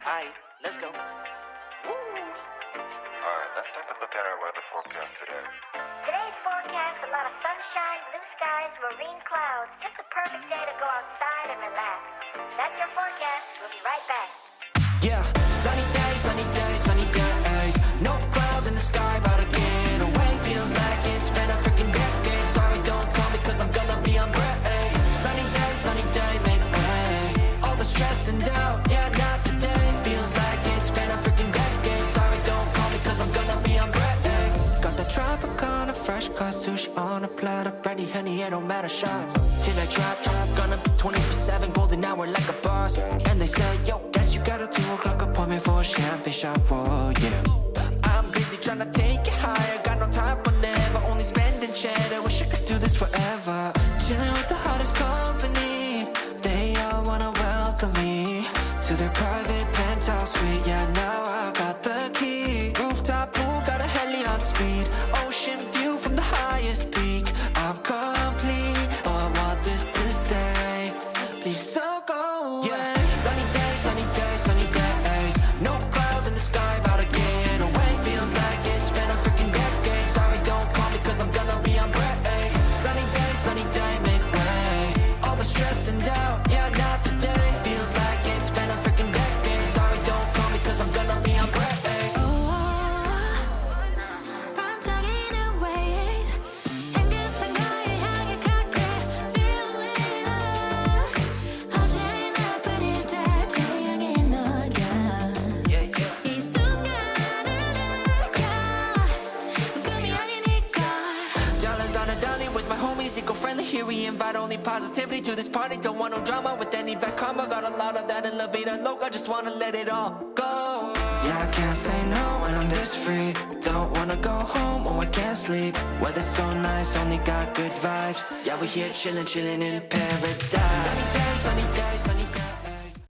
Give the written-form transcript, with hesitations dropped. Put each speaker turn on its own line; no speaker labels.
Alright, let's go.
Alright, let's take a look at our weather forecast today.
Today's forecast, a lot of sunshine, blue skies, marine clouds. Just a perfect day to go outside and relax. That's your forecast. We'll be right back.
Yeah, sunny days, sunny days, sunny days. No clouds in the sky, about to get away. Feels like it's been a freaking decade. Sorry, don't call me cause I'm gonna be on break. Sunny day, make way. All the stress and doubt, yeah, not today. Feels like it's been a freaking decade. Sorry, don't call me cause I'm gonna be on break. Got the Tropicana, fresh cut sushi on a platter. Ready, honey, it don't matter, shots till I drop. Gonna be 24/7, golden hour like a boss. And they say, yo, guess you got a 2 o'clock appointment for a champagne shot, whoa, yeah. I'm busy trying to take it higher. Got no time for never, only spending cheddar. Wish I could do this forever. Chilling with the hottest company. They all wanna welcome me to their private penthouse suite. Yeah, now I got the key. Rooftop pool, got a heli on speed. Ocean view from the highest peak. I'm complete, oh, I want this to stay. Please don't go away. Yeah, sunny days, sunny days, sunny days. No clouds in the sky, about to get away. Feels like it's been a freaking decade. Sorry, don't call me cause I'm gonna be on break. Sunny day, make way. All the stress and doubt, yeah, not today. Feels like it's been a freaking decade. Sorry, don't call me cause I'm gonna be on break.
반짝이는 waves 향긋한 거에 향해 cocktail feeling up 어제나 뿐일 때 태양의 너야 이 순간을 느껴 꿈이 아니니까
Dollars on a dolly with my homies, eco-friendly. Here we invite only positivity to this party. Don't want no drama with any bad karma. Got a lot of that in La Vida Loca. Just wanna let it all go. Yeah, I can't say no when I'm this free. Don't wanna go home or I can't sleep. Weather's so nice, only got good vibes. Yeah, we here chillin', chillin' in paradise. Sunny day, sunny day, sunny day.